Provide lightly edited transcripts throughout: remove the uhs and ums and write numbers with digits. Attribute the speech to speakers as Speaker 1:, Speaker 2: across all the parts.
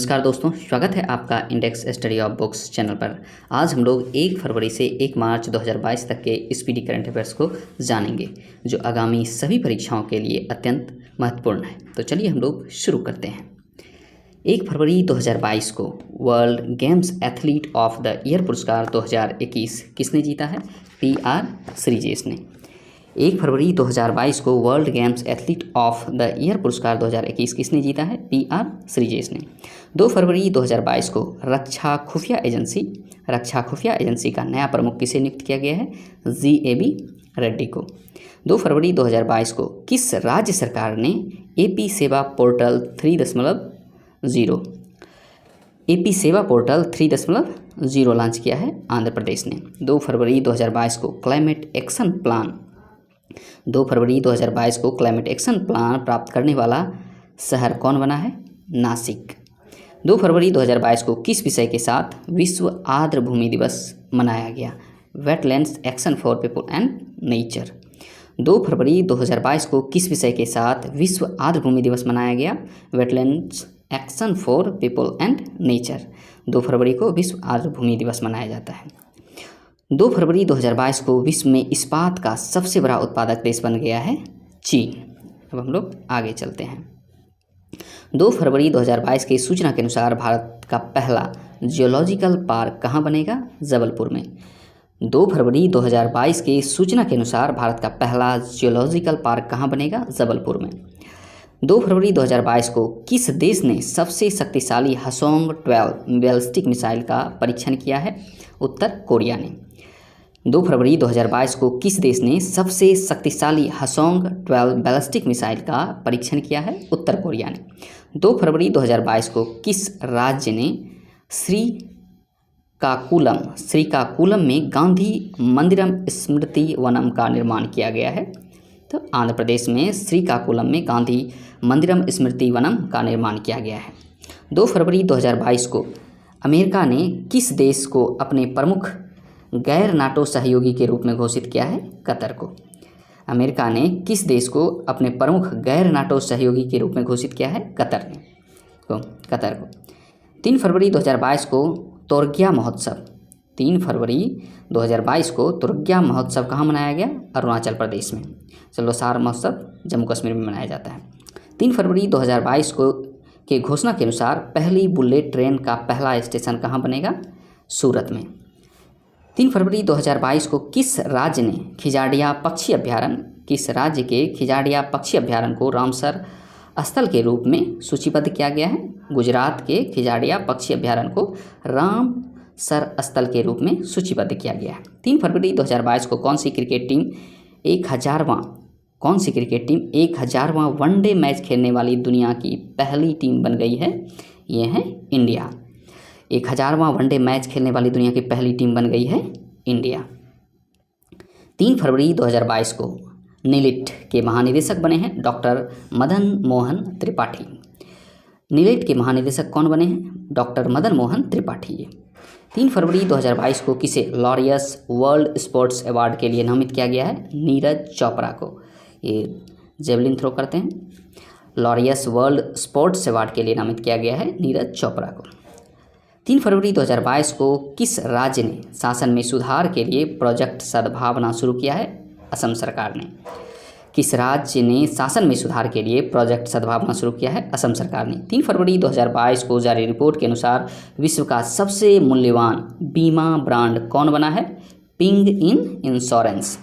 Speaker 1: नमस्कार दोस्तों, स्वागत है आपका index study of books channel पर। आज हम लोग 1 फरवरी से 1 मार्च 2022 तक के स्पीडी करंट अफेयर्स को जानेंगे, जो आगामी सभी परीक्षाओं के लिए अत्यंत महत्वपूर्ण है। तो चलिए हम लोग शुरू करते हैं। 1 फरवरी 2022 को world games athlete of the year पुरस्कार 2021 किसने जीता है? PR श्रीजेश ने। 1 फरवरी 2022 को world games athlete of the year पुरस्कार 2021 किसने जीता है? PR श्रीजेश ने। 2 फरवरी 2022 को रक्षा खुफिया एजेंसी का नया प्रमुख किसे नियुक्त किया गया है? GAB रेड्डी को। 2 फरवरी 2022 को किस राज्य सरकार ने AP सेवा पोर्टल 3.0 लॉन्च किया है? आंध्र प्रदेश ने। 2 फरवरी 2022 को क्लाइमेट एक्शन प्लान प्राप्त करने वाला शहर कौन बना है? नासिक। 2 फरवरी 2022 को किस विषय के साथ विश्व आर्द्र भूमि दिवस मनाया गया? Wetlands action for people and nature. 2 फरवरी 2022 को किस विषय के साथ विश्व आर्द्र भूमि दिवस मनाया गया? Wetlands action for people and nature. 2 फरवरी को विश्व आर्द्र भूमि दिवस मनाया जाता है। 2 फरवरी 2022 को विश्व में इस्पात का सबसे बड़ा उत्पादक देश बन गया है चीन। अब हम लोग आगे चलते हैं। 2 फरवरी 2022 की सूचना के अनुसार भारत का पहला जियोलॉजिकल पार्क कहाँ बनेगा? जबलपुर में। 2 फरवरी 2022 की सूचना के अनुसार भारत का पहला जियोलॉजिकल पार्क कहाँ बनेगा? जबलपुर में। 2 फरवरी 2022 को किस देश ने सबसे शक्तिशाली हसोंग 12 बैलिस्टिक मिसाइल का परीक्षण किया है? उत्तर कोरिया ने। 2 फरवरी 2022 को किस देश ने सबसे शक्तिशाली हसोंग 12 बैलिस्टिक मिसाइल का परीक्षण किया है? उत्तर कोरिया ने। 2 फरवरी 2022 को किस राज्य ने श्रीकाकुलम में गांधी मंदिरम स्मृति वनम का निर्माण किया गया है? तो आंध्र प्रदेश में श्रीकाकुलम में गांधी मंदिरम स्मृति वनम का निर्माण किया गया है। 2 फरवरी 2022 को अमेरिका ने किस देश को अपने प्रमुख गैर नाटो सहयोगी के रूप में घोषित किया है? कतर को। अमेरिका ने किस देश को अपने प्रमुख गैर नाटो सहयोगी के रूप में घोषित किया है? कतर को। 3 फरवरी 2022 को तोरग्या महोत्सव 3 फरवरी 2022 को तोरग्या महोत्सव कहाँ मनाया गया? अरुणाचल प्रदेश में। लोसार महोत्सव जम्मू कश्मीर में मनाया जाता है। 3 फरवरी 2022 को के घोषणा के अनुसार पहली बुलेट ट्रेन का पहला स्टेशन कहाँ बनेगा? सूरत में। 3 फरवरी 2022 को किस राज्य के खिजाड़िया पक्षी अभ्यारण्य को रामसर स्थल के रूप में सूचीबद्ध किया गया है? गुजरात के खिजाड़िया पक्षी अभ्यारण्य को रामसर स्थल के रूप में सूचीबद्ध किया गया है। 3 फरवरी 2022 को कौन सी क्रिकेट टीम 1000वां वनडे मैच खेलने वाली दुनिया की पहली टीम बन गई है? ये है इंडिया। 1000वां वनडे मैच खेलने वाली दुनिया की पहली टीम बन गई है इंडिया। 3 फरवरी 2022 को नीलिट के महानिदेशक बने हैं डॉक्टर मदन मोहन त्रिपाठी। नीलिट के महानिदेशक कौन बने हैं? डॉक्टर मदन मोहन त्रिपाठी। 3 फरवरी 2022 को किसे लॉरियस वर्ल्ड स्पोर्ट्स अवार्ड के लिए नामित किया गया है? नीरज चोपड़ा को। ये जेवलिन थ्रो करते हैं। लॉरियस वर्ल्ड स्पोर्ट्स अवार्ड के लिए नामित किया गया है नीरज चोपड़ा को। 3 फरवरी 2022 को किस राज्य ने शासन में सुधार के लिए प्रोजेक्ट सद्भावना शुरू किया है? असम सरकार ने। किस राज्य ने शासन में सुधार के लिए प्रोजेक्ट सद्भावना शुरू किया है? असम सरकार ने। 3 फरवरी 2022 को जारी रिपोर्ट के अनुसार विश्व का सबसे मूल्यवान बीमा ब्रांड कौन बना है? Ping in insurance.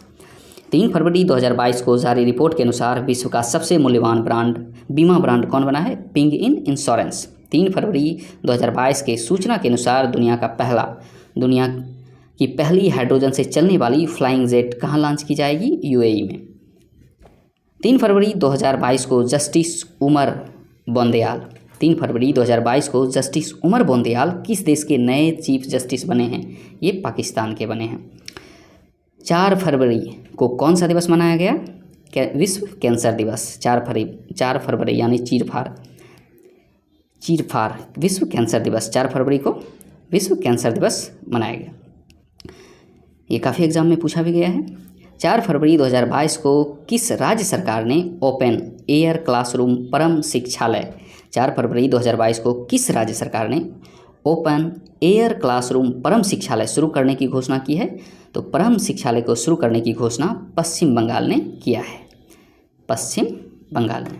Speaker 1: 3 फरवरी 2022 को जारी रिपोर्ट के अनुसार विश्व का सबसे मूल्यवान बीमा ब्रांड कौन बना है? Ping in insurance. 3 फरवरी 2022 के सूचना के अनुसार दुनिया की पहली हाइड्रोजन से चलने वाली फ्लाइंग जेट कहाँ लॉन्च की जाएगी? UAE में। 3 फरवरी 2022 को जस्टिस उमर बोंदेयाल किस देश के नए चीफ जस्टिस बने हैं? ये पाकिस्तान के बने हैं। 4 फरवरी को कौन सा दिवस मनाया गया? विश्व कैंसर दिवस। 4 फरवरी यानी चीरफाड़ विश्व कैंसर दिवस। 4 फरवरी को विश्व कैंसर दिवस मनाया गया। ये काफ़ी एग्जाम में पूछा भी गया है। 4 फरवरी 2022 को किस राज्य सरकार ने ओपन एयर क्लासरूम परम शिक्षालय 4 फरवरी 2022 को किस राज्य सरकार ने ओपन एयर क्लासरूम परम शिक्षालय शुरू करने की घोषणा की है? तो परम शिक्षालय को शुरू करने की घोषणा पश्चिम बंगाल ने किया है, पश्चिम बंगाल ने।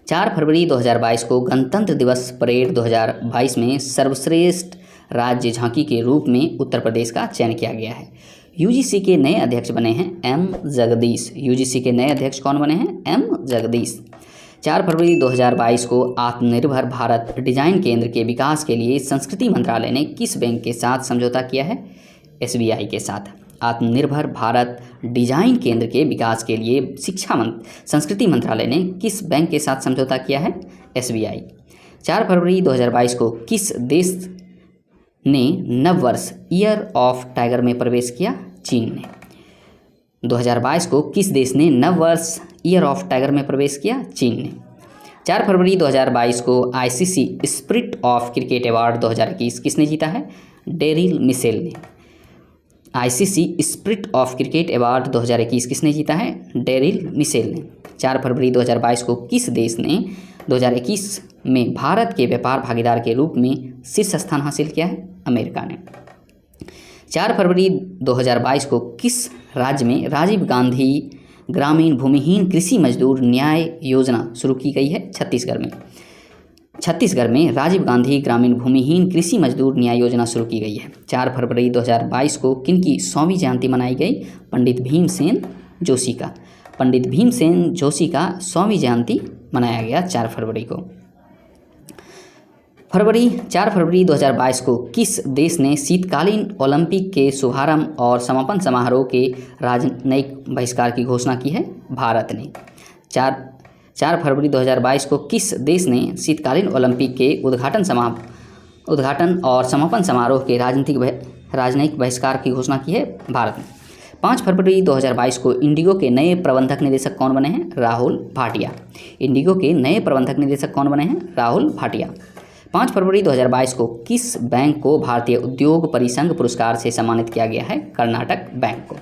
Speaker 1: 4 फरवरी 2022 को गणतंत्र दिवस परेड 2022 में सर्वश्रेष्ठ राज्य झांकी के रूप में उत्तर प्रदेश का चयन किया गया है। यूजीसी के नए अध्यक्ष बने हैं एम जगदीश। यूजीसी के नए अध्यक्ष कौन बने हैं? एम जगदीश। 4 फरवरी 2022 को आत्मनिर्भर भारत डिजाइन केंद्र के विकास के लिए संस्कृति मंत्रालय ने किस बैंक के साथ समझौता किया है? एसबीआई के साथ। आत्मनिर्भर भारत डिजाइन केंद्र के विकास के लिए संस्कृति मंत्रालय ने किस बैंक के साथ समझौता किया है? एसबीआई। 4 फरवरी 2022 को किस देश ने नववर्ष ईयर ऑफ टाइगर में प्रवेश किया? चीन ने। 2022 को किस देश ने नववर्ष ईयर ऑफ टाइगर में प्रवेश किया? चीन ने। 4 फरवरी 2022 को ICC spirit of cricket award 2021 किसने जीता है? डेरिल मिशेल ने। ICC spirit of cricket award 2021 किसने जीता है? डेरिल मिशेल ने। 4 फरवरी 2022 को किस देश ने 2021 में भारत के व्यापार भागीदार के रूप में शीर्ष स्थान हासिल किया है? अमेरिका ने। 4 फरवरी 2022 को किस राज्य में राजीव गांधी ग्रामीण भूमिहीन कृषि मजदूर न्याय योजना शुरू की गई है? छत्तीसगढ़ में। छत्तीसगढ़ में राजीव गांधी ग्रामीण भूमिहीन कृषि मजदूर न्याय योजना शुरू की गई है। 4 फरवरी 2022 को किनकी 100वीं जयंती मनाई गई? पंडित भीमसेन जोशी का। पंडित भीमसेन जोशी का 100वीं जयंती मनाया गया 4 फरवरी को। 4 फरवरी 2022 को किस देश ने शीतकालीन ओलंपिक के शुभारंभ और समापन समारोह के राजनयिक बहिष्कार की घोषणा की है? भारत ने। 4 फरवरी 2022 को किस देश ने शीतकालीन ओलंपिक के उद्घाटन और समापन समारोह के राजनयिक बहिष्कार की घोषणा की है? भारत ने। 5 फरवरी 2022 को इंडिगो के नए प्रबंधक निदेशक कौन बने हैं? राहुल भाटिया। इंडिगो के नए प्रबंधक निदेशक कौन बने हैं? राहुल भाटिया। 5 फरवरी 2022 को किस बैंक को भारतीय उद्योग परिसंघ पुरस्कार से सम्मानित किया गया है? कर्नाटक बैंक को।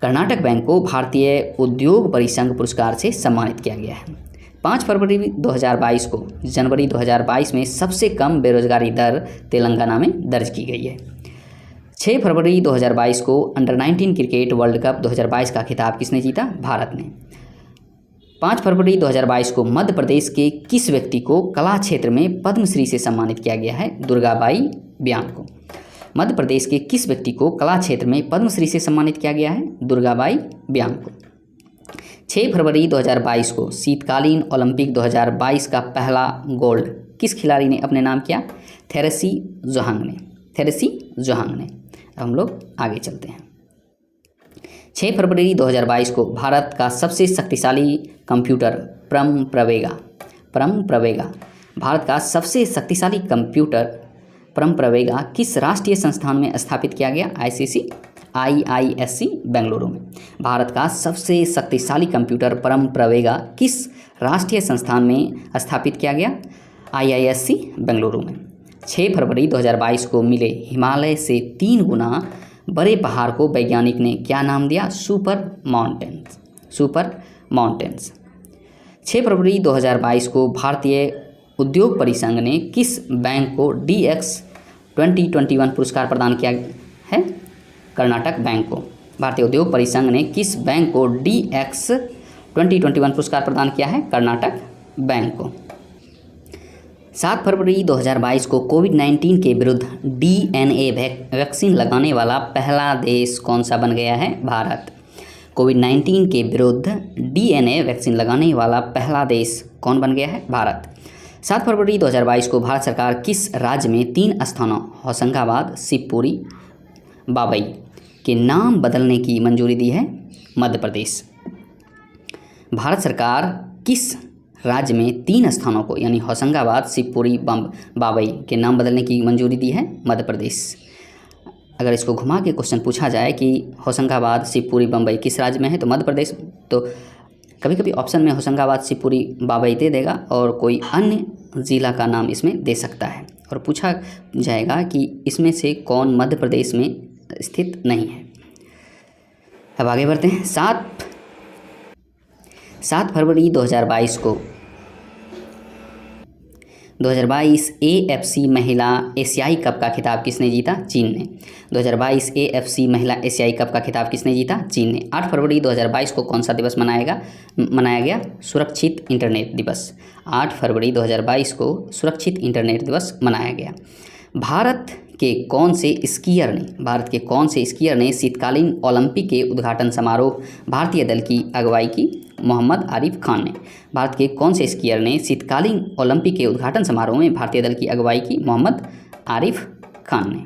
Speaker 1: कर्नाटक बैंक को भारतीय उद्योग परिसंघ पुरस्कार से सम्मानित किया गया है। 5 फरवरी 2022 को जनवरी 2022 में सबसे कम बेरोजगारी दर तेलंगाना में दर्ज की गई है। 6 फरवरी 2022 को अंडर 19 क्रिकेट वर्ल्ड कप 2022 का खिताब किसने जीता? भारत ने। 5 फरवरी 2022 को मध्य प्रदेश के किस व्यक्ति को कला क्षेत्र में पद्मश्री से सम्मानित किया गया है? दुर्गाबाई ब्यान को। मध्य प्रदेश के किस व्यक्ति को कला क्षेत्र में पद्मश्री से सम्मानित किया गया है? दुर्गाबाई ब्यान को। 6 फरवरी 2022 को शीतकालीन ओलंपिक 2022 का पहला गोल्ड किस खिलाड़ी ने अपने नाम किया? थेरेसी जोहांग ने। अब हम लोग आगे चलते हैं। 6 फरवरी 2022 को भारत का सबसे शक्तिशाली कंप्यूटर परम प्रवेगा भारत का सबसे शक्तिशाली कंप्यूटर परम प्रवेगा किस राष्ट्रीय संस्थान में स्थापित किया गया? IISc बेंगलुरु में। भारत का सबसे शक्तिशाली कंप्यूटर परम प्रवेगा किस राष्ट्रीय संस्थान में स्थापित किया गया? IISc बेंगलुरु में। 6 फरवरी 2022 को मिले हिमालय से 3 गुना बड़े पहाड़ को वैज्ञानिक ने क्या नाम दिया? Super mountains. 6 फरवरी 2022 को भारतीय उद्योग परिसंघ ने किस बैंक को DX 2021 पुरस्कार प्रदान किया है? कर्नाटक बैंक को। भारतीय उद्योग परिसंघ ने किस बैंक को DX 2021 पुरस्कार प्रदान किया है? कर्नाटक बैंक को। 7 फरवरी 2022 को कोविड-19 के विरुद्ध DNA वैक्सीन लगाने वाला पहला देश कौन सा बन गया है? भारत। कोविड-19 के विरुद्ध DNA वैक्सीन लगाने वाला पहला देश कौन बन गया है? भारत। 7 फरवरी 2022 को भारत सरकार किस राज्य में 3 स्थानों होशंगाबाद, शिवपुरी, बाबई के नाम बदलने की मंजूरी दी है? मध्य प्रदेश। भारत सरकार किस राज्य में 3 स्थानों को यानी होशंगाबाद, शिवपुरी, बाबई के नाम बदलने की मंजूरी दी है? मध्य प्रदेश। अगर इसको घुमा के क्वेश्चन पूछा जाए कि होशंगाबाद, शिवपुरी, बम्बई किस राज्य में है तो मध्य प्रदेश, तो कभी कभी ऑप्शन में होशंगाबाद, शिवपुरी, बाबई दे देगा और कोई अन्य ज़िला का नाम इसमें दे सकता है और पूछा जाएगा कि इसमें से कौन मध्य प्रदेश में स्थित नहीं है। अब आगे बढ़ते हैं। 7 फरवरी 2022 को 2022 AFC महिला एशियाई कप का खिताब किसने जीता? चीन ने। 2022 AFC महिला एशियाई कप का खिताब किसने जीता? चीन ने। 8 फरवरी 2022 को कौन सा दिवस मनाया गया? सुरक्षित इंटरनेट दिवस। 8 फरवरी 2022 को सुरक्षित इंटरनेट दिवस मनाया गया। भारत के कौन से स्कीयर ने शीतकालीन ओलंपिक के उद्घाटन समारोह भारतीय दल की अगुवाई की? मोहम्मद आरिफ खान ने। भारत के कौन से स्कीयर ने शीतकालीन ओलंपिक के उद्घाटन समारोह में भारतीय दल की अगुवाई की? मोहम्मद आरिफ खान ने।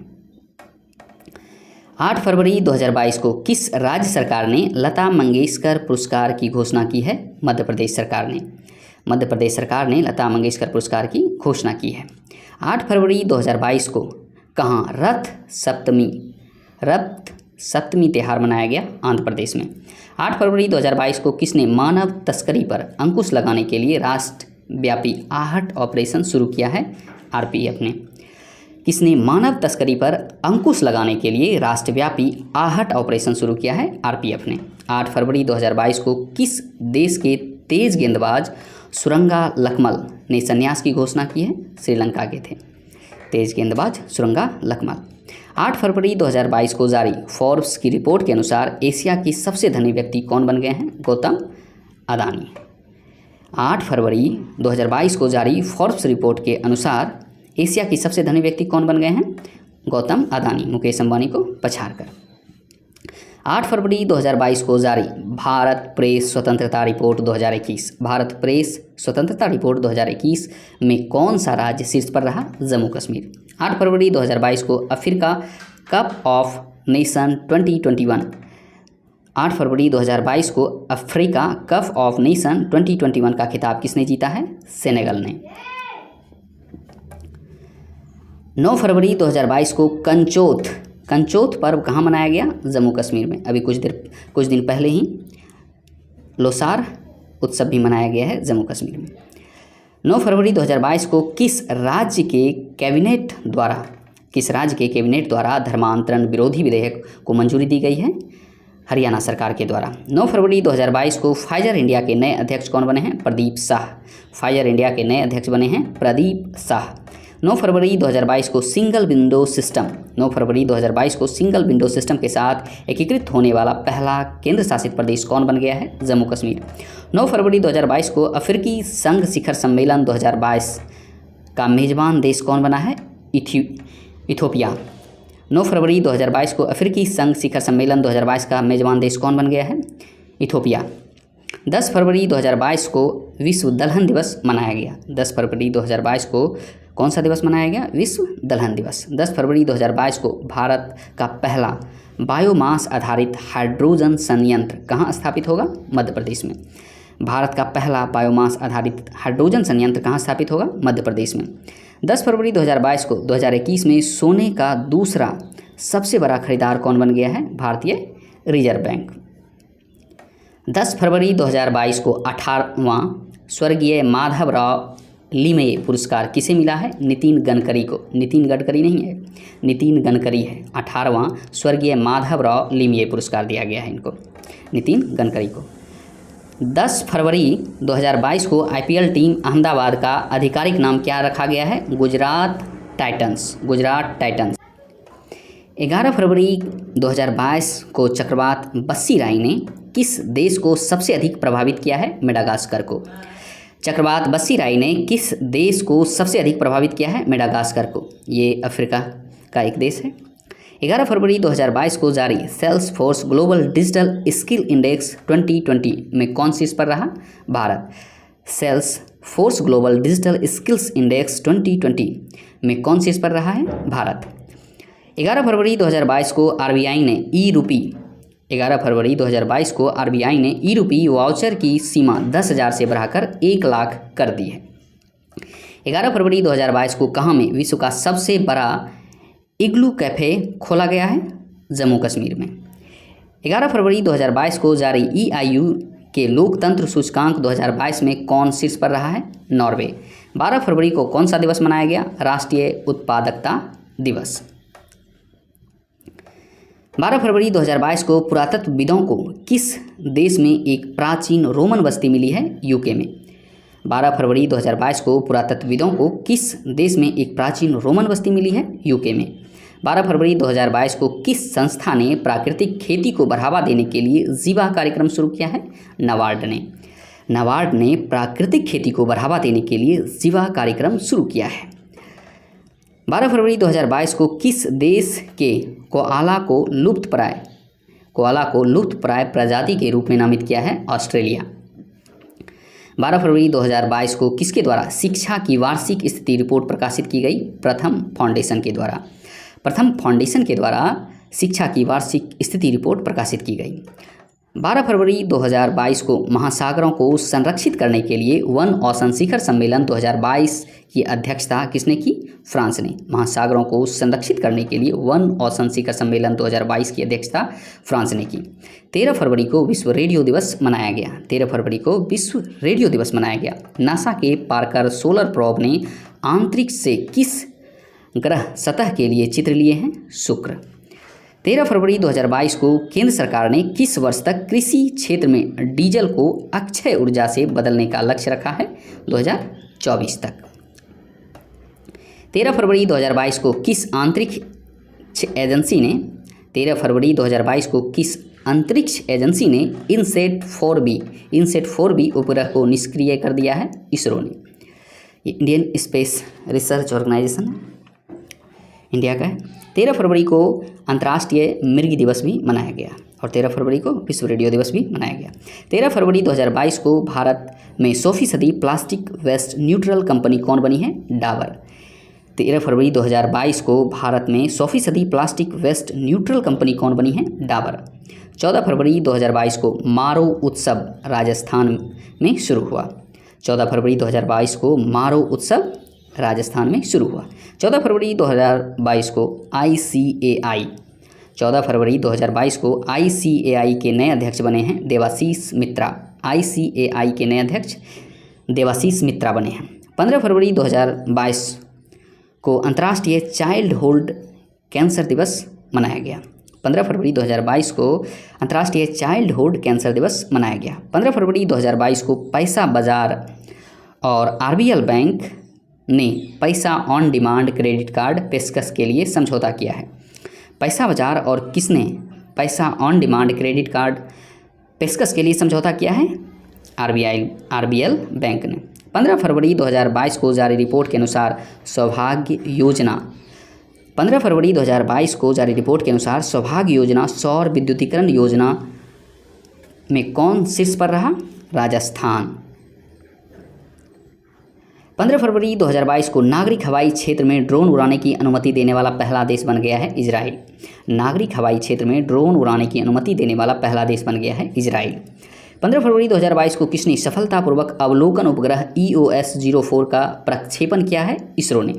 Speaker 1: 8 फरवरी 2022 को किस राज्य सरकार ने लता मंगेशकर पुरस्कार की घोषणा की है? मध्य प्रदेश सरकार ने। मध्य प्रदेश सरकार ने लता मंगेशकर पुरस्कार की घोषणा की है। 8 फरवरी 2022 को कहाँ रथ सप्तमी त्यौहार मनाया गया? आंध्र प्रदेश में। 8 फरवरी 2022 को किसने मानव तस्करी पर अंकुश लगाने के लिए राष्ट्रव्यापी आहट ऑपरेशन शुरू किया है? आरपीएफ ने। किसने मानव तस्करी पर अंकुश लगाने के लिए राष्ट्रव्यापी आहट ऑपरेशन शुरू किया है? आरपीएफ ने। 8 फरवरी 2022 को किस देश के तेज गेंदबाज सुरंगा लकमल ने संन्यास की घोषणा की है? श्रीलंका के थे तेज गेंदबाज सुरंगा लकमल। 8 फरवरी 2022 को जारी फोर्ब्स की रिपोर्ट के अनुसार एशिया की सबसे धनी व्यक्ति कौन बन गए हैं? गौतम अदानी। 8 फरवरी 2022 को जारी फोर्ब्स रिपोर्ट के अनुसार एशिया की सबसे धनी व्यक्ति कौन बन गए हैं? गौतम अदानी, मुकेश अंबानी को पछाड़कर। 8 फरवरी 2022 को जारी भारत प्रेस स्वतंत्रता रिपोर्ट 2021। भारत प्रेस स्वतंत्रता रिपोर्ट 2021 में कौन सा राज्य शीर्ष पर रहा? जम्मू कश्मीर। 8 फरवरी 2022 को अफ्रीका कप ऑफ नेशन 2021। 8 फरवरी 2022 को अफ्रीका कप ऑफ नेशन 2021 का खिताब किसने जीता है? सेनेगल ने। 9 फरवरी 2022 को कंचोथ पर्व कहाँ मनाया गया? जम्मू कश्मीर में। अभी कुछ दिन पहले ही लोसार उत्सव भी मनाया गया है जम्मू कश्मीर में। 9 फरवरी 2022 को किस राज्य के कैबिनेट द्वारा धर्मांतरण विरोधी विधेयक को मंजूरी दी गई है? हरियाणा सरकार के द्वारा। 9 फरवरी 2022 को फाइजर इंडिया के नए अध्यक्ष कौन बने हैं? प्रदीप शाह। फाइजर इंडिया के नए अध्यक्ष बने हैं प्रदीप शाह। 9 फरवरी 2022 को सिंगल विंडो सिस्टम के साथ एकीकृत होने वाला पहला केंद्र शासित प्रदेश कौन बन गया है? जम्मू कश्मीर। 9 फरवरी 2022 को अफ्रीकी संघ शिखर सम्मेलन 2022 का मेजबान देश कौन बना है? इथियोपिया। 9 फरवरी 2022 को अफ्रीकी संघ शिखर सम्मेलन 2022 का मेजबान देश कौन बन गया है? इथियोपिया। 10 फरवरी 2022 को विश्व दलहन दिवस मनाया गया। 10 फरवरी 2022 को कौन सा दिवस मनाया गया? विश्व दलहन दिवस। 10 फरवरी 2022 को भारत का पहला बायोमास आधारित हाइड्रोजन संयंत्र कहाँ स्थापित होगा? मध्य प्रदेश में। भारत का पहला बायोमास आधारित हाइड्रोजन संयंत्र कहाँ स्थापित होगा? मध्य प्रदेश में। 10 फरवरी 2022 को 2021 में सोने का दूसरा सबसे बड़ा खरीदार कौन बन गया है? भारतीय रिजर्व बैंक। 10 फरवरी 2022 को 18वां स्वर्गीय माधवराव लिमये पुरस्कार किसे मिला है? नितिन गडकरी को। नितिन गडकरी नहीं है, नितिन गडकरी है। 18वां स्वर्गीय माधवराव लिमये पुरस्कार दिया गया है इनको, नितिन गडकरी को। 10 फरवरी 2022 को आईपीएल टीम अहमदाबाद का आधिकारिक नाम क्या रखा गया है? गुजरात टाइटंस। 11 फरवरी 2022 को चक्रवात बस्सी राई ने किस देश को सबसे अधिक प्रभावित किया है? मेडागास्कर को। चक्रवात बस्सी राई ने किस देश को सबसे अधिक प्रभावित किया है? मेडागास्कर को। ये अफ्रीका का एक देश है। 11 फरवरी 2022 को जारी Salesforce global digital skill index 2020 में कौन शीर्ष पर रहा? Bharat. Salesforce global digital skills index 2020 में कौन शीर्ष पर रहा है? भारत। 11 फरवरी 2022 को आरबीआई ने ई रुपी वाउचर की सीमा 10,000 से बढ़ाकर 1 लाख कर दी है। 11 फरवरी 2022 को कहाँ में विश्व का सबसे बड़ा इग्लू कैफ़े खोला गया है? जम्मू कश्मीर में। 11 फरवरी 2022 को जारी EIU के लोकतंत्र सूचकांक 2022 में कौन शीर्ष पर रहा है? नॉर्वे। 12 फरवरी को कौन सा दिवस मनाया गया? राष्ट्रीय उत्पादकता दिवस। 12 फरवरी 2022 को पुरातत्वविदों को किस देश में एक प्राचीन रोमन बस्ती मिली है? यूके में। 12 फरवरी 2022 को पुरातत्वविदों को किस देश में एक प्राचीन रोमन बस्ती मिली है? यूके में। 12 फरवरी 2022 को किस संस्था ने प्राकृतिक खेती को बढ़ावा देने के लिए जीवा कार्यक्रम शुरू किया है? नाबार्ड ने। नाबार्ड ने प्राकृतिक खेती को बढ़ावा देने के लिए जीवा कार्यक्रम शुरू किया है। 12 फरवरी 2022 को किस देश के कोआला को लुप्तप्राय प्रजाति के रूप में नामित किया है? ऑस्ट्रेलिया। 12 फरवरी 2022 को किसके द्वारा शिक्षा की वार्षिक स्थिति रिपोर्ट प्रकाशित की गई? प्रथम फाउंडेशन के द्वारा शिक्षा की वार्षिक स्थिति रिपोर्ट प्रकाशित की गई। 12 फरवरी 2022 को महासागरों को संरक्षित करने के लिए वन ओशन शिखर सम्मेलन 2022 की अध्यक्षता किसने की? फ्रांस ने। महासागरों को संरक्षित करने के लिए वन ओशन शिखर सम्मेलन 2022 की अध्यक्षता फ्रांस ने की। 13 फरवरी को विश्व रेडियो दिवस मनाया गया। नासा के पार्कर सोलर प्रोब ने अंतरिक्ष से किस ग्रह सतह के लिए चित्र लिए हैं? शुक्र। 13 फरवरी 2022 को केंद्र सरकार ने किस वर्ष तक कृषि क्षेत्र में डीजल को अक्षय ऊर्जा से बदलने का लक्ष्य रखा है? 2024 तक। 13 फरवरी 2022 को किस अंतरिक्ष एजेंसी ने इनसेट 4B उपग्रह को निष्क्रिय कर दिया है? इसरो ने। ये Indian Space Research Organisation India का है। 13 फरवरी को अंतर्राष्ट्रीय मृग दिवस भी मनाया गया और 13 फरवरी को विश्व रेडियो दिवस भी मनाया गया। 13 फरवरी 2022 को भारत में 100% प्लास्टिक वेस्ट न्यूट्रल कंपनी कौन बनी है? डाबर। 13 फरवरी 2022 को भारत में 100% प्लास्टिक वेस्ट न्यूट्रल कंपनी कौन बनी है? डाबर। 14 फरवरी 2022 को मारो उत्सव राजस्थान में शुरू हुआ। 14 फरवरी 2022 को मारो उत्सव राजस्थान में शुरू हुआ। 14 फरवरी 2022 को ICAI के नए अध्यक्ष बने हैं देवाशीष मित्रा। ICAI के नए अध्यक्ष देवाशीष मित्रा बने हैं। 15 फरवरी 2022 को अंतर्राष्ट्रीय चाइल्डहुड कैंसर दिवस मनाया गया। 15 फरवरी 2022 को अंतर्राष्ट्रीय चाइल्डहुड कैंसर दिवस मनाया गया। 15 फरवरी 2022 को पैसा बाजार और RBL बैंक ने पैसा ऑन डिमांड क्रेडिट कार्ड पेशकश के लिए समझौता किया है। पैसा बाजार और किसने पैसा ऑन डिमांड क्रेडिट कार्ड पेशकश के लिए समझौता किया है? RBL बैंक ने। 15 फरवरी 2022 को जारी रिपोर्ट के अनुसार सौभाग्य योजना सौर विद्युतीकरण योजना में कौन शीर्ष पर रहा? राजस्थान। 15 फरवरी 2022 को नागरिक हवाई क्षेत्र में ड्रोन उड़ाने की अनुमति देने वाला पहला देश बन गया है इजराइल। नागरिक हवाई क्षेत्र में ड्रोन उड़ाने की अनुमति देने वाला पहला देश बन गया है इजराइल। 15 फरवरी 2022 को किसने सफलतापूर्वक अवलोकन उपग्रह EOS-04 का प्रक्षेपण किया है? इसरो ने।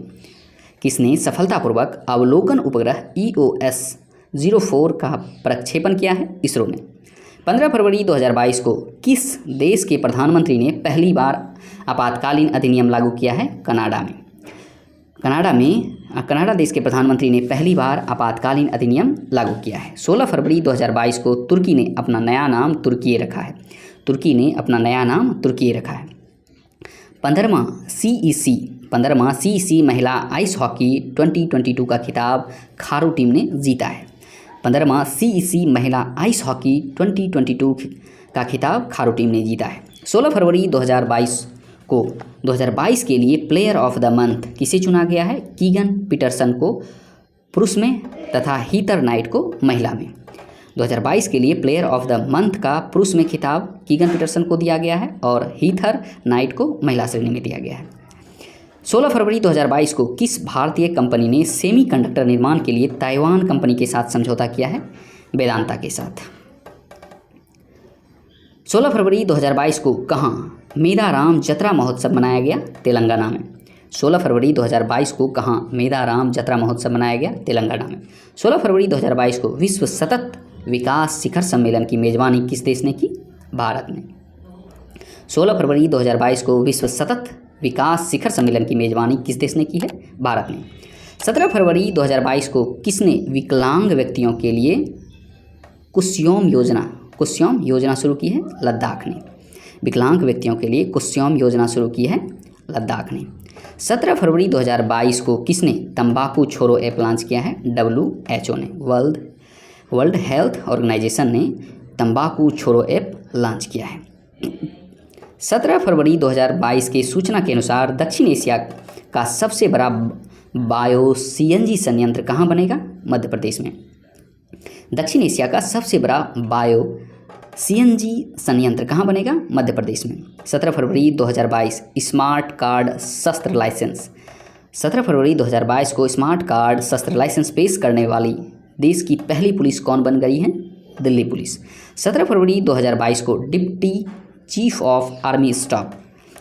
Speaker 1: किसने सफलतापूर्वक अवलोकन उपग्रह EOS-04 का प्रक्षेपण किया है? इसरो ने। 15 फरवरी 2022 को किस देश के प्रधानमंत्री ने पहली बार आपातकालीन अधिनियम लागू किया है? कनाडा में। कनाडा देश के प्रधानमंत्री ने पहली बार आपातकालीन अधिनियम लागू किया है। 16 फरवरी 2022 को तुर्की ने अपना नया नाम तुर्की रखा है। 15वां CEC महिला आइस हॉकी 2022 का खिताब खारू टीम ने जीता है। 15वां CEC महिला आइस हॉकी 2022 का खिताब खारू टीम ने जीता है। 16 फरवरी 2022 के लिए प्लेयर ऑफ द मंथ किसे चुना गया है? कीगन पीटरसन को पुरुष में तथा हीथर नाइट को महिला में। 2022 के लिए प्लेयर ऑफ द मंथ का पुरुष में खिताब कीगन पीटरसन को दिया गया है और हीथर नाइट को महिला श्रेणी में दिया गया है। 16 फरवरी 2022 को किस भारतीय कंपनी ने सेमीकंडक्टर निर्माण के लिए ताइवान कंपनी के साथ समझौता किया है? वेदांता के साथ। 16 फरवरी 2022 को कहाँ मेदाराम जतरा महोत्सव मनाया गया? तेलंगाना में। 16 फरवरी 2022 को कहाँ मेदाराम जतरा महोत्सव मनाया गया? तेलंगाना में। 16 फरवरी 2022 को विश्व सतत विकास शिखर सम्मेलन की मेजबानी किस देश ने की? भारत ने। 16 फरवरी 2022 को विश्व सतत विकास शिखर सम्मेलन की मेजबानी किस देश ने की है? भारत ने। 17 फरवरी 2022 को किसने विकलांग व्यक्तियों के लिए कुस्योम योजना शुरू की है? लद्दाख ने। विकलांग व्यक्तियों के लिए कुष्ठ्योम योजना शुरू की है लद्दाख ने। 17 फरवरी 2022 को किसने तंबाकू छोड़ो ऐप लॉन्च किया है? WHO ने, वर्ल्ड हेल्थ ऑर्गेनाइजेशन ने तंबाकू छोड़ो ऐप लॉन्च किया है। 17 फरवरी 2022 के सूचना के अनुसार दक्षिण एशिया का सबसे बड़ा बायो CNG संयंत्र कहाँ बनेगा? मध्य प्रदेश में। दक्षिण एशिया का सबसे बड़ा बायो CNG संयंत्र कहाँ बनेगा? मध्य प्रदेश में। 17 फरवरी 2022 स्मार्ट कार्ड शस्त्र लाइसेंस। 17 फरवरी 2022 को स्मार्ट कार्ड शस्त्र लाइसेंस पेश करने वाली देश की पहली पुलिस कौन बन गई है? दिल्ली पुलिस। 17 फरवरी 2022 को deputy chief of army staff.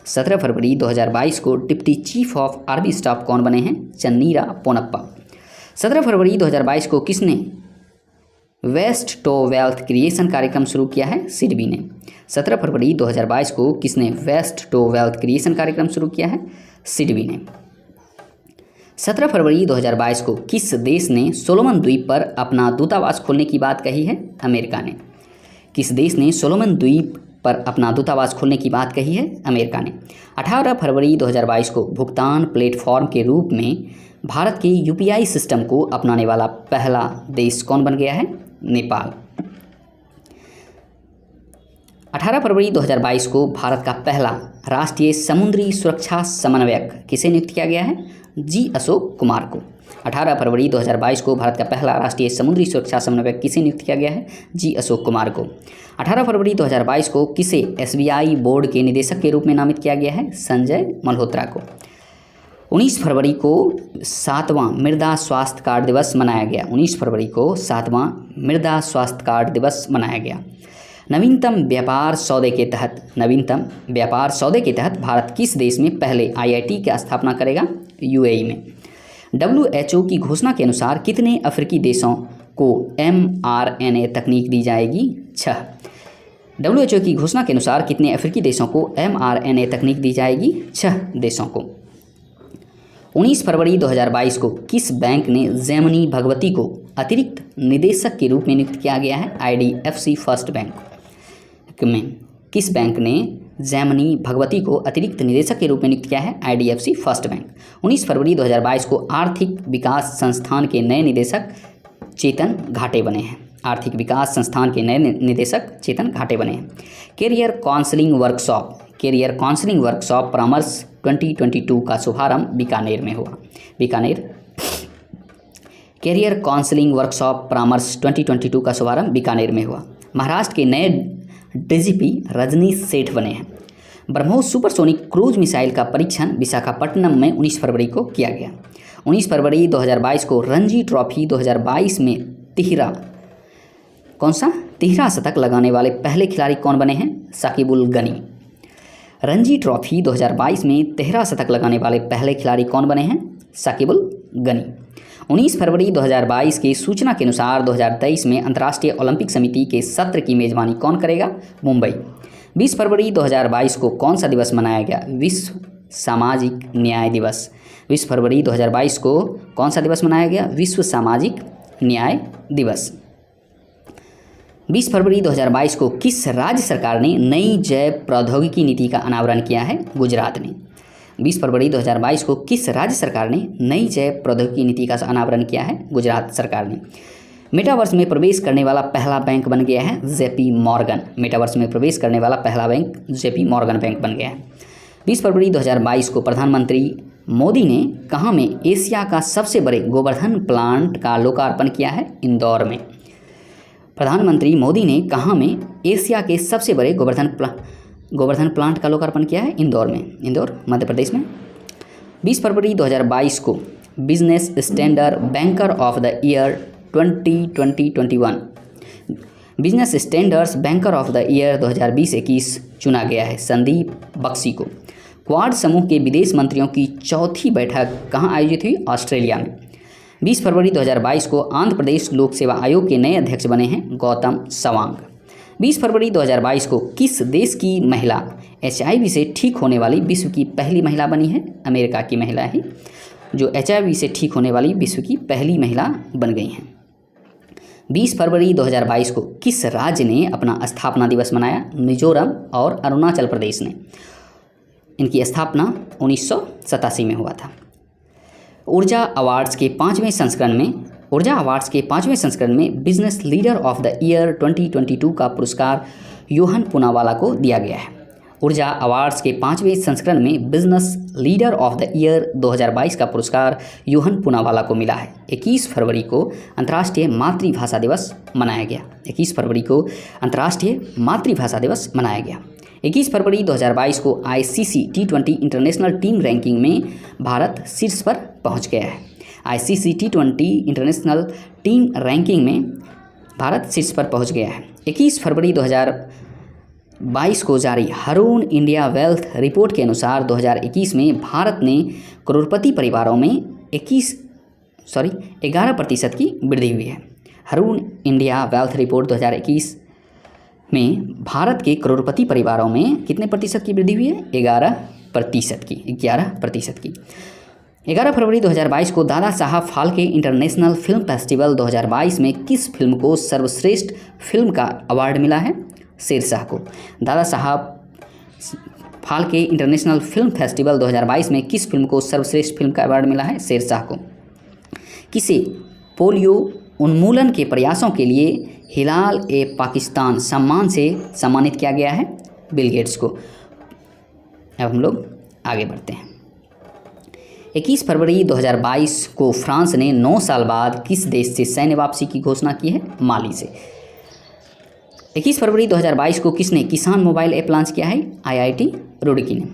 Speaker 1: 17 फरवरी 2022 को deputy chief of army staff कौन बने हैं? चन्नीरा पोनप्पा। 17 फरवरी 2022 को किसने वेस्ट टू वेल्थ क्रिएशन कार्यक्रम शुरू किया है? सिडबी ने। 17 फरवरी 2022 को किसने वेस्ट टू वेल्थ क्रिएशन कार्यक्रम शुरू किया है? सिडबी ने। 17 फरवरी 2022 को किस देश ने सोलोमन द्वीप पर अपना दूतावास खोलने की बात कही है? अमेरिका ने। किस देश ने सोलोमन द्वीप पर अपना दूतावास खोलने की बात कही है? अमेरिका ने। 18 फरवरी 2022 को भुगतान प्लेटफॉर्म के रूप में भारत के UPI सिस्टम को अपनाने वाला पहला देश कौन बन गया है? नेपाल। 18 फरवरी 2022 को भारत का पहला राष्ट्रीय समुद्री सुरक्षा समन्वयक किसे नियुक्त किया गया है? G. अशोक कुमार को। 18 फरवरी 2022 को भारत का पहला राष्ट्रीय समुद्री सुरक्षा समन्वयक किसे नियुक्त किया गया है? G. अशोक कुमार को। 18 फरवरी 2022 को किसे SBI बोर्ड के निदेशक के रूप में नामित किया गया है? संजय मल्होत्रा को। 19 फरवरी को 7वां मृदा स्वास्थ्य कार्ड दिवस मनाया गया। 19 फरवरी को 7वां मृदा स्वास्थ्य कार्ड दिवस मनाया गया। नवीनतम व्यापार सौदे के तहत भारत किस देश में पहले IIT की स्थापना करेगा? UAE में। WHO की घोषणा के अनुसार कितने अफ्रीकी देशों को mRNA तकनीक दी जाएगी? 6। WHO की घोषणा के अनुसार कितने अफ्रीकी देशों को mRNA तकनीक दी जाएगी? 6 देशों को। 19 फरवरी 2022 को किस बैंक ने जैमिनी भगवती को अतिरिक्त निदेशक के रूप में नियुक्त किया गया है? IDFC फर्स्ट बैंक में। किस बैंक ने जैमिनी भगवती को अतिरिक्त निदेशक के रूप में नियुक्त किया है? IDFC first bank. 19 फरवरी 2022 को आर्थिक विकास संस्थान के नए निदेशक चेतन घाटे बने हैं। आर्थिक विकास संस्थान के नए निदेशक चेतन घाटे बने हैं। कैरियर काउंसलिंग वर्कशॉप परामर्श 2022 का शुभारंभ बीकानेर में हुआ। कैरियर काउंसलिंग वर्कशॉप परामर्श 2022 का शुभारंभ बीकानेर में हुआ। महाराष्ट्र के नए DGP रजनीश सेठ बने हैं। ब्रह्मोस सुपरसोनिक क्रूज मिसाइल का परीक्षण विशाखापट्टनम में 19 फरवरी को किया गया। 19 फरवरी 2022 को रणजी ट्रॉफी 2022 में तिहरा शतक लगाने वाले पहले खिलाड़ी कौन बने हैं? साकिबुल गनी। रणजी ट्रॉफी 2022 में 13 शतक लगाने वाले पहले खिलाड़ी कौन बने हैं? साकिबुल गनी। 19 फरवरी 2022 की सूचना के अनुसार 2023 में अंतर्राष्ट्रीय ओलंपिक समिति के सत्र की मेजबानी कौन करेगा? मुंबई। 20 फरवरी 2022 को कौन सा दिवस मनाया गया? विश्व सामाजिक न्याय दिवस। 20 फरवरी 2022 को कौन सा दिवस मनाया गया? विश्व सामाजिक न्याय दिवस। 20 फरवरी 2022 को किस राज्य सरकार ने नई जैव प्रौद्योगिकी नीति का अनावरण किया है? गुजरात ने। 20 फरवरी 2022 को किस राज्य सरकार ने नई जैव प्रौद्योगिकी नीति का अनावरण किया है? गुजरात सरकार ने। मेटावर्स में प्रवेश करने वाला पहला बैंक बन गया है JP मॉर्गन। मेटावर्स में प्रवेश करने वाला पहला बैंक JP मॉर्गन बैंक बन गया है। 20 फरवरी 2022 को प्रधानमंत्री मोदी ने कहाँ में एशिया का सबसे बड़े गोवर्धन प्लांट का लोकार्पण किया है? इंदौर में। प्रधानमंत्री मोदी ने कहाँ में एशिया के सबसे बड़े गोवर्धन प्लांट का लोकार्पण किया है? इंदौर में। इंदौर मध्य प्रदेश में। 20 फरवरी 2022 को business standard banker of the year 2021 business standards banker of the year 2020-21 चुना गया है संदीप बख्शी को। क्वाड समूह के विदेश मंत्रियों की चौथी बैठक कहाँ आयोजित हुई? ऑस्ट्रेलिया में। 20 फरवरी 2022 को आंध्र प्रदेश लोक सेवा आयोग के नए अध्यक्ष बने हैं गौतम सवांग। 20 फरवरी 2022 को किस देश की महिला HIV से ठीक होने वाली विश्व की पहली महिला बनी है? अमेरिका की महिला है जो HIV से ठीक होने वाली विश्व की पहली महिला बन गई हैं। 20 फरवरी 2022 को किस राज्य ने अपना स्थापना दिवस मनाया? मिजोरम और अरुणाचल प्रदेश ने। इनकी स्थापना 1987 में हुआ था। ऊर्जा अवार्ड्स के 5वें संस्करण में business leader of the year 2022 का पुरस्कार योहन पूनावाला को दिया गया है। ऊर्जा अवार्ड्स के 5वें संस्करण में business leader of the year 2022 का पुरस्कार योहन पूनावाला को मिला है। 21 फरवरी को अंतर्राष्ट्रीय मातृभाषा दिवस मनाया गया। 21 फरवरी को अंतर्राष्ट्रीय मातृभाषा दिवस मनाया गया। 21 फरवरी 2022 को ICC T20 international team ranking में भारत शीर्ष पर पहुंच गया है। ICC T20 international team ranking में भारत शीर्ष पर पहुंच गया है। 21 फरवरी 2022 को जारी हरून इंडिया वेल्थ रिपोर्ट के अनुसार 2021 में भारत ने करोड़पति परिवारों में 11% की वृद्धि हुई है। हरून इंडिया वेल्थ रिपोर्ट 2021 में भारत के करोड़पति परिवारों में कितने प्रतिशत की वृद्धि हुई है? 11% की। 11 फरवरी 2022 को Dada Saheb Phalke international film festival 2022 में किस फिल्म को सर्वश्रेष्ठ फिल्म का अवार्ड मिला है? शेरशाह को। Dada Saheb Phalke international film festival 2022 में किस फिल्म को सर्वश्रेष्ठ फिल्म का अवार्ड मिला है? शेरशाह को। किसे पोलियो उन्मूलन के प्रयासों के लिए हिलाल ए पाकिस्तान सम्मान से सम्मानित किया गया है? बिल गेट्स को। अब हम लोग आगे बढ़ते हैं। 21 फरवरी 2022 को फ्रांस ने 9 साल बाद किस देश से सैन्य वापसी की घोषणा की है? माली से। 21 फरवरी 2022 को किसने किसान मोबाइल ऐप लॉन्च किया है? IIT रुड़की ने।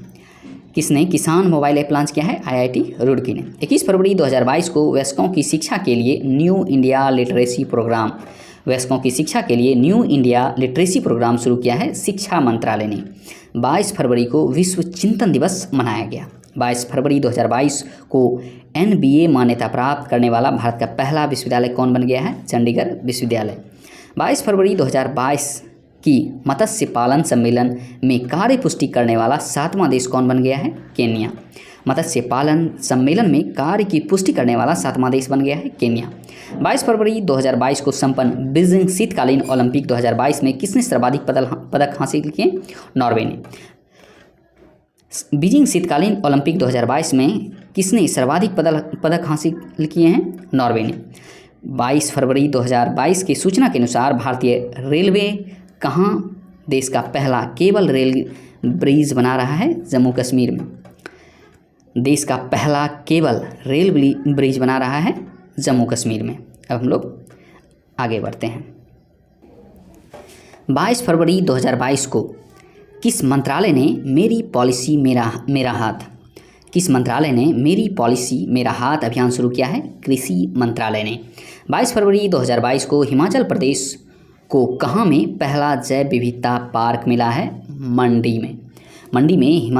Speaker 1: किसने किसान मोबाइल ऐप लॉन्च किया है? IIT रुड़की ने। 21 फरवरी 2022 को वयस्कों की शिक्षा के लिए न्यू इंडिया लिटरेसी प्रोग्राम शुरू किया है शिक्षा मंत्रालय ने। 22 फरवरी को विश्व चिंतन दिवस मनाया गया। 22 फरवरी 2022 को NBA मान्यता प्राप्त करने वाला भारत का पहला विश्वविद्यालय कौन बन गया है? चंडीगढ़ विश्वविद्यालय। 22 फरवरी 2022 की मत्स्य पालन सम्मेलन में कार्य पुष्टि करने वाला 7वां देश कौन बन गया है? केन्या। मत्स्य पालन सम्मेलन में कार्य की पुष्टि करने वाला 7वां देश बन गया है केन्या। 22 फरवरी 2022 को संपन्न बीजिंग शीतकालीन ओलंपिक 2022 में किसने सर्वाधिक पदक हासिल किए? नॉर्वे ने। बीजिंग शीतकालीन ओलंपिक 2022 में किसने सर्वाधिक पदक हासिल किए हैं? नॉर्वे ने। 22 फरवरी 2022 की सूचना के अनुसार भारतीय रेलवे कहाँ देश का पहला केबल रेल ब्रिज बना रहा है? जम्मू कश्मीर में। देश का पहला केबल रेल ब्रिज बना रहा है जम्मू कश्मीर में। अब हम लोग आगे बढ़ते हैं। 22 फरवरी 2022 को किस मंत्रालय ने मेरी पॉलिसी मेरा हाथ अभियान शुरू किया है? कृषि मंत्रालय ने। 22 फरवरी 2022 को हिमाचल प्रदेश को कहाँ में पहला जैव विविधता पार्क मिला है? मंडी में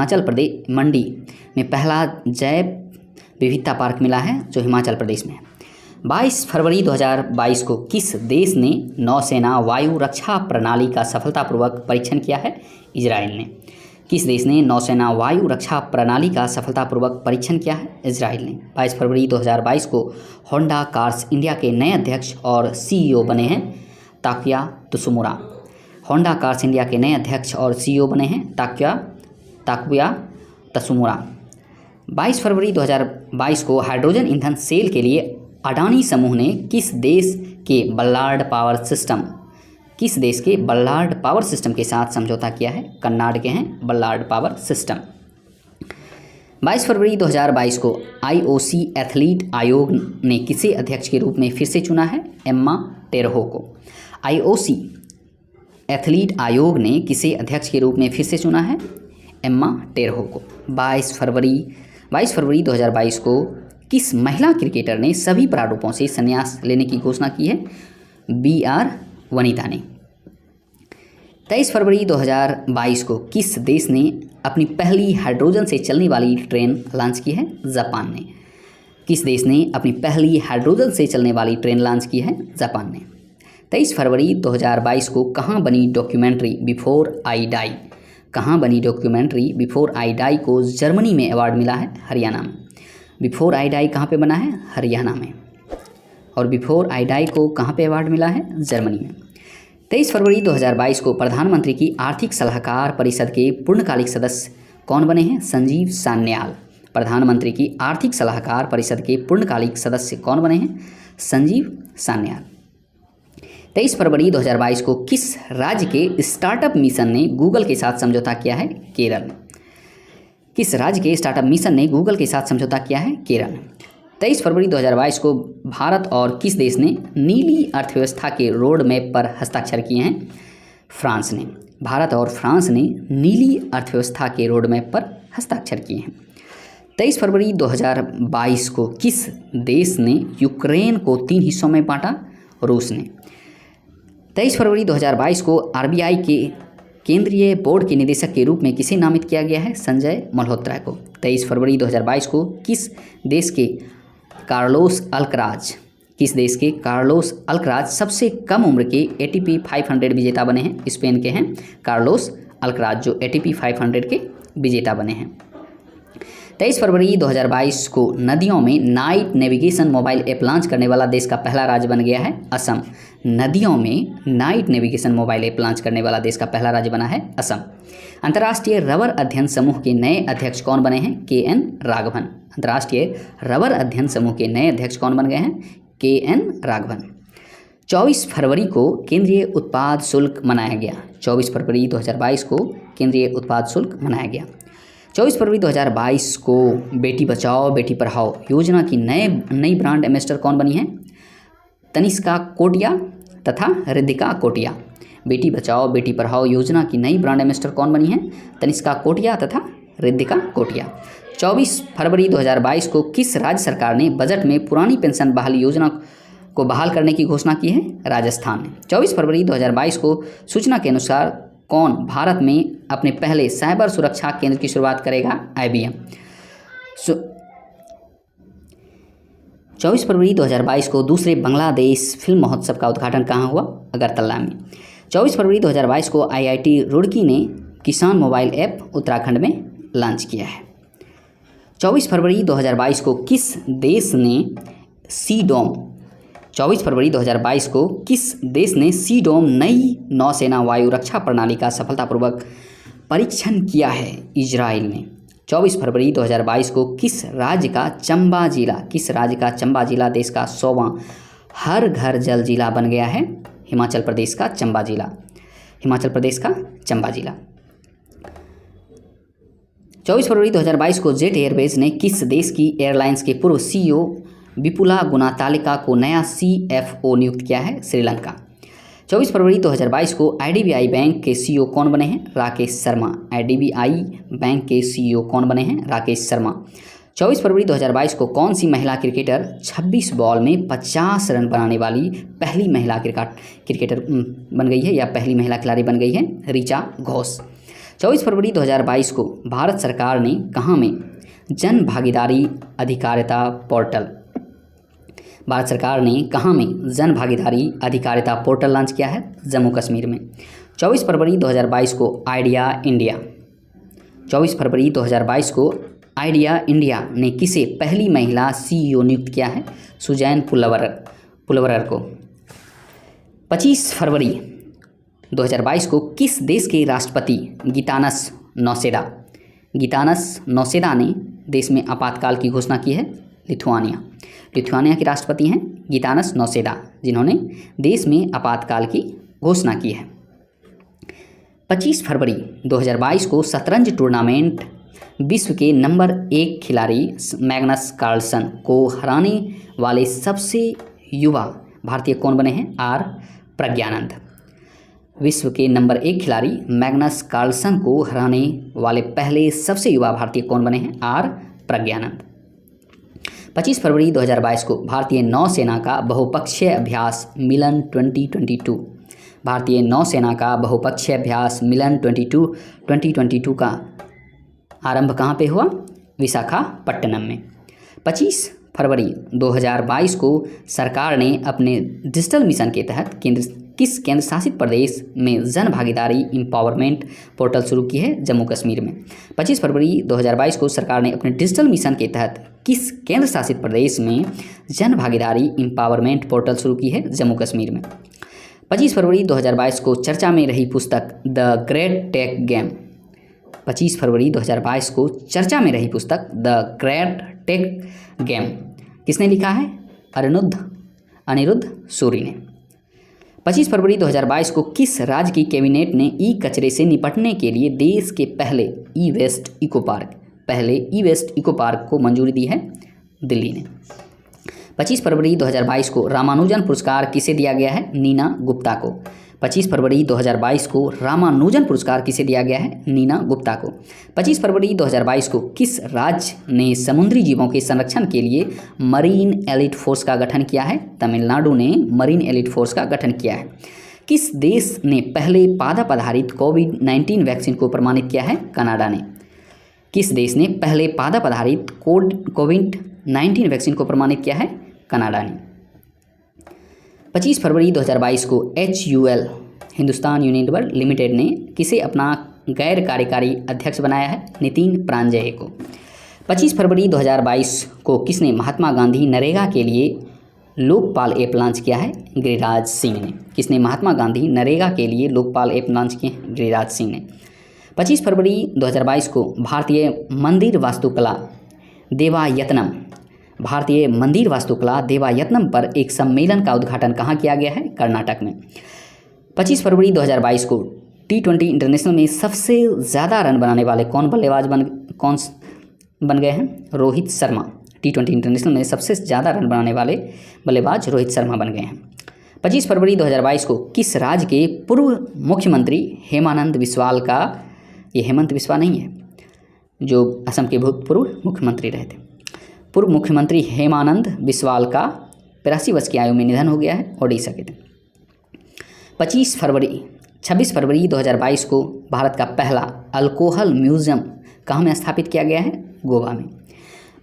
Speaker 1: पहला जैव विविधता पार्क मिला है जो हिमाचल प्रदेश में है। 22 फरवरी 2022 को किस देश ने नौसेना वायु रक्षा प्रणाली का सफलतापूर्वक परीक्षण किया है? इजराइल ने। किस देश ने नौसेना वायु रक्षा प्रणाली का सफलतापूर्वक परीक्षण किया है? इजराइल ने। 22 फरवरी 2022 को होंडा कार्स इंडिया के नए अध्यक्ष और CEO बने हैं ताकुया तसुमुरा। होंडा कार्स इंडिया के नए अध्यक्ष और CEO बने हैं ताकुया तसुमुरा। 22 फरवरी 2022 को हाइड्रोजन ईंधन सेल के लिए अडानी समूह ने किस देश के बल्लार्ड पावर सिस्टम के साथ समझौता किया है? कर्नाटक के हैं बल्लार्ड पावर सिस्टम। 22 फरवरी 2022 को IOC एथलीट आयोग ने किसे अध्यक्ष के रूप में फिर से चुना है? एम्मा टेरहो को। IOC एथलीट आयोग ने किसे अध्यक्ष के रूप में फिर से चुना है? एम्मा टेरहो को। 22 फरवरी 2022 को किस महिला क्रिकेटर ने सभी प्रारूपों से संन्यास लेने की घोषणा की है? BR वनिता ने। 23 फरवरी 2022 को किस देश ने अपनी पहली हाइड्रोजन से चलने वाली ट्रेन लॉन्च की है? जापान ने। किस देश ने अपनी पहली हाइड्रोजन से चलने वाली ट्रेन लॉन्च की है? जापान ने। 23 फरवरी 2022 को कहाँ बनी डॉक्यूमेंट्री बिफोर आई डाई को जर्मनी में अवार्ड मिला है? हरियाणा में। बिफोर आई डाई कहाँ पे बना है? हरियाणा में। और बिफोर आई डाई को कहाँ पे अवार्ड मिला है? जर्मनी में। 23 फरवरी 2022 को प्रधानमंत्री की आर्थिक सलाहकार परिषद के पूर्णकालिक सदस्य कौन बने हैं? संजीव सान्याल। प्रधानमंत्री की आर्थिक सलाहकार परिषद के पूर्णकालिक सदस्य कौन बने हैं? संजीव सान्याल। 23 फरवरी 2022 को किस राज्य के स्टार्टअप मिशन ने गूगल के साथ समझौता किया है? केरल। किस राज्य के स्टार्टअप मिशन ने गूगल के साथ समझौता किया है? केरल। 23 फरवरी 2022 को भारत और किस देश ने नीली अर्थव्यवस्था के रोड मैप पर हस्ताक्षर किए हैं? फ्रांस ने। भारत और फ्रांस ने नीली अर्थव्यवस्था के रोड मैप पर हस्ताक्षर किए हैं। 23 फरवरी 2022 को किस देश ने यूक्रेन को 3 हिस्सों में बांटा? रूस ने। 23 फरवरी 2022 को आरबीआई के केंद्रीय बोर्ड के निदेशक के रूप में किसे नामित किया गया है? संजय मल्होत्रा को। 23 फरवरी 2022 को किस देश के कार्लोस अल्कराज सबसे कम उम्र के ATP 500 विजेता बने हैं? स्पेन के हैं कार्लोस अल्कराज जो ATP 500 के विजेता बने हैं। 23 फरवरी 2022 को नदियों में night navigation mobile app launch करने वाला देश का पहला राज्य बन गया है असम। नदियों में night navigation mobile app launch करने वाला देश का पहला राज्य बना है असम। अंतर्राष्ट्रीय रबर अध्ययन समूह के नए अध्यक्ष कौन बने हैं? KN राघवन। अंतर्राष्ट्रीय रबर अध्ययन समूह के नए अध्यक्ष कौन बन गए हैं? KN राघवन। 24 फरवरी को केंद्रीय उत्पाद शुल्क मनाया गया। 24 फरवरी 2022 को केंद्रीय उत्पाद शुल्क मनाया गया। 24 फरवरी 2022 को बेटी बचाओ बेटी पढ़ाओ योजना की नई ब्रांड एम्बेसडर कौन बनी है? तनिष्का कोटिया तथा रिद्धिका कोटिया। बेटी बचाओ बेटी पढ़ाओ योजना की नई ब्रांड एम्बेसडर कौन बनी है? तनिष्का कोटिया तथा रिद्धिका कोटिया। 24 फरवरी 2022 को किस राज्य सरकार ने बजट में पुरानी पेंशन बहाली योजना को बहाल करने की घोषणा की है? राजस्थान ने। 24 फरवरी 2022 को सूचना के अनुसार कौन भारत में अपने पहले साइबर सुरक्षा केंद्र की शुरुआत करेगा? IBM। 24 फरवरी 2022 को दूसरे बांग्लादेश फिल्म महोत्सव का उद्घाटन कहाँ हुआ? अगरतला में। 24 फरवरी 2022 को IIT रुड़की ने किसान मोबाइल ऐप उत्तराखंड में लॉन्च किया है। 24 फरवरी 2022 को किस देश ने सीडोम 24 फरवरी 2022 को किस देश ने सीडोम नई नौसेना वायु रक्षा प्रणाली का सफलतापूर्वक परीक्षण किया है? इजराइल ने। 24 फरवरी 2022 को किस राज्य का चंबा जिला देश का 100वां हर घर जल जिला बन गया है? हिमाचल प्रदेश का चंबा जिला। 24 फरवरी 2022 को जेट एयरवेज ने किस देश की एयरलाइंस के पूर्व CEO विपुला गुणातालिका को नया CFO नियुक्त किया है? श्रीलंका। 24 फरवरी 2022 को IDBI बैंक के CEO कौन बने हैं? राकेश शर्मा। IDBI बैंक के CEO कौन बने हैं? राकेश शर्मा। 24 फरवरी 2022 को कौन सी महिला क्रिकेटर 26 बॉल में 50 रन बनाने वाली पहली महिला क्रिकेटर बन गई है या पहली महिला खिलाड़ी बन गई है? ऋचा घोष। 24 फरवरी 2022 को भारत सरकार ने कहाँ में जन भागीदारी अधिकारिता पोर्टल लॉन्च किया है? जम्मू कश्मीर में। 24 फरवरी 2022 को आइडिया इंडिया ने किसे पहली महिला CEO नियुक्त किया है? सुजैन पुलवरर को। 25 फरवरी 2022 को किस देश के राष्ट्रपति गीतानस नौसेदा ने देश में आपातकाल की घोषणा की है? लिथुआनिया के राष्ट्रपति हैं गीतानस नौसेदा, जिन्होंने देश में आपातकाल की घोषणा की है। 25 फरवरी 2022 को शतरंज टूर्नामेंट विश्व के नंबर 1 खिलाड़ी मैग्नस कार्लसन को हराने वाले सबसे युवा भारतीय कौन बने हैं? R प्रज्ञानंद। विश्व के नंबर 1 खिलाड़ी मैग्नस कार्लसन को हराने वाले पहले सबसे युवा भारतीय कौन बने हैं? R प्रज्ञानंद। 25 फरवरी 2022 को भारतीय नौसेना का बहुपक्षीय अभ्यास मिलन 2022 का आरंभ कहाँ पे हुआ? विशाखापट्टनम में। 25 फरवरी 2022 को सरकार ने अपने डिजिटल मिशन के तहत किस केंद्र शासित प्रदेश में जन भागीदारी एम्पावरमेंट पोर्टल शुरू की है? जम्मू कश्मीर में। 25 फरवरी 2022 को सरकार ने अपने डिजिटल मिशन के तहत किस केंद्र शासित प्रदेश में जन भागीदारी एम्पावरमेंट पोर्टल शुरू की है? जम्मू कश्मीर में। 25 फरवरी 2022 को चर्चा में रही पुस्तक द ग्रेट टेक गेम। 25 फरवरी 2022 को चर्चा में रही पुस्तक द ग्रेट टेक गेम किसने लिखा है? अनिरुद्ध सूरी ने। 25 फरवरी 2022 को किस राज्य की कैबिनेट ने ई कचरे से निपटने के लिए देश के पहले ई वेस्ट इको पार्क को मंजूरी दी है? दिल्ली ने। 25 फरवरी 2022 को रामानुजन पुरस्कार किसे दिया गया है? नीना गुप्ता को। 25 फरवरी 2022 को रामानुजन पुरस्कार किसे दिया गया है? नीना गुप्ता को। 25 फरवरी 2022 को किस राज्य ने समुद्री जीवों के संरक्षण के लिए मरीन एलिट फोर्स का गठन किया है? तमिलनाडु ने मरीन एलिट फोर्स का गठन किया है। किस देश ने पहले पादप आधारित कोविड-19 वैक्सीन को प्रमाणित किया है? कनाडा ने। किस देश ने पहले पादप आधारित कोविड-19 वैक्सीन को प्रमाणित किया है? कनाडा ने। 25 फरवरी 2022 को HUL हिंदुस्तान यूनिलीवर लिमिटेड ने किसे अपना गैर कार्यकारी अध्यक्ष बनाया है? नितिन प्रांजय को। 25 फरवरी 2022 को किसने महात्मा गांधी नरेगा के लिए लोकपाल ऐप लॉन्च किया है? गिरिराज सिंह ने। किसने महात्मा गांधी नरेगा के लिए लोकपाल ऐप लॉन्च किए? गिरिराज सिंह ने। 25 फरवरी 2022 को भारतीय मंदिर वास्तुकला देवायतनम पर एक सम्मेलन का उद्घाटन कहाँ किया गया है? कर्नाटक में। 25 फरवरी 2022 को T20 इंटरनेशनल में सबसे ज़्यादा रन बनाने वाले कौन बन गए हैं? रोहित शर्मा। T20 इंटरनेशनल में सबसे ज़्यादा रन बनाने वाले बल्लेबाज रोहित शर्मा बन गए हैं। 25 फरवरी 2022 को किस राज्य के पूर्व मुख्यमंत्री हेमानंद बिस्वाल का, ये हेमंत बिस्वा नहीं है जो असम के भूतपूर्व मुख्यमंत्री रहे थे, पूर्व मुख्यमंत्री हेमानंद बिस्वाल का 83 वर्ष की आयु में निधन हो गया है, ओडिशा के थे। 26 फरवरी 2022 को भारत का पहला अल्कोहल म्यूजियम कहाँ में स्थापित किया गया है? गोवा में।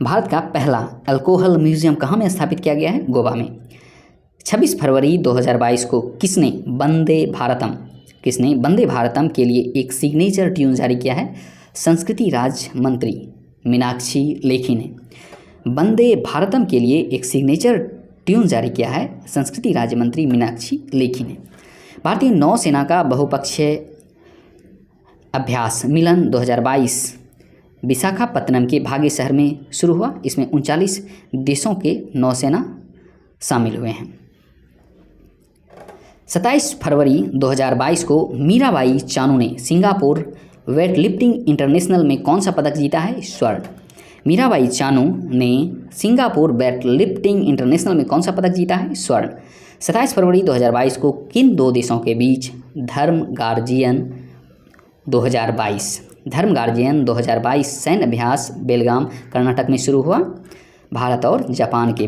Speaker 1: भारत का पहला अल्कोहल म्यूजियम कहाँ में स्थापित किया गया है? गोवा में। 26 फरवरी 2022 को किसने वंदे भारतम के लिए एक सिग्नेचर ट्यून जारी किया है? संस्कृति राज्य मंत्री मीनाक्षी लेखी ने वंदे भारतम के लिए एक सिग्नेचर ट्यून जारी किया है संस्कृति राज्य मंत्री मीनाक्षी लेखी ने। भारतीय नौसेना का बहुपक्षीय अभ्यास मिलन 2022 विशाखापत्तनम के भाग्य शहर में शुरू हुआ। इसमें 39 देशों के नौसेना शामिल हुए हैं। 27 फरवरी 2022 को मीराबाई चानू ने सिंगापुर वेटलिफ्टिंग इंटरनेशनल में कौन सा पदक जीता है? स्वर्ण। मीराबाई चानू ने सिंगापुर वेटलिफ्टिंग इंटरनेशनल में कौन सा पदक जीता है? स्वर्ण। 27 फरवरी 2022 को किन दो देशों के बीच धर्म गार्जियन 2022 सैन्य अभ्यास बेलगाम कर्नाटक में शुरू हुआ? भारत और जापान के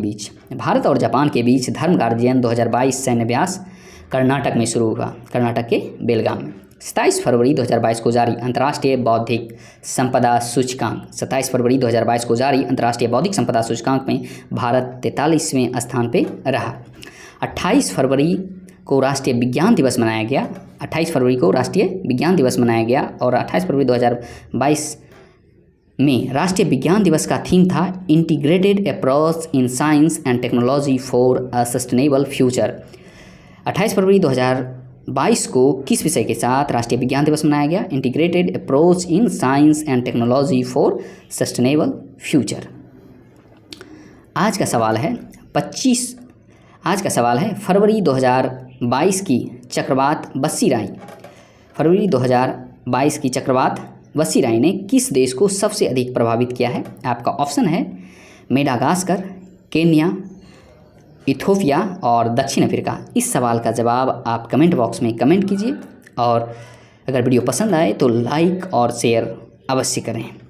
Speaker 1: बीच धर्म गार्जियन 2022 सैन्य अभ्यास कर्नाटक में शुरू हुआ, कर्नाटक के बेलगाम में। 27 फरवरी 2022 को जारी अंतर्राष्ट्रीय बौद्धिक संपदा सूचकांक में भारत 43वें स्थान पर रहा। 28 फरवरी को राष्ट्रीय विज्ञान दिवस मनाया गया और 28 फरवरी 2022 में राष्ट्रीय विज्ञान दिवस का थीम था integrated approach in science and technology for a sustainable future. 28 फरवरी 2022 को किस विषय के साथ राष्ट्रीय विज्ञान दिवस मनाया गया? Integrated approach in science and technology for sustainable future. आज का सवाल है फरवरी 2022 की चक्रवात बस्सी राई ने किस देश को सबसे अधिक प्रभावित किया है? आपका ऑप्शन है मेडागास्कर, केन्या, इथोपिया और दक्षिण अफ्रीका। इस सवाल का जवाब आप कमेंट बॉक्स में कमेंट कीजिए और अगर वीडियो पसंद आए तो लाइक और शेयर अवश्य करें।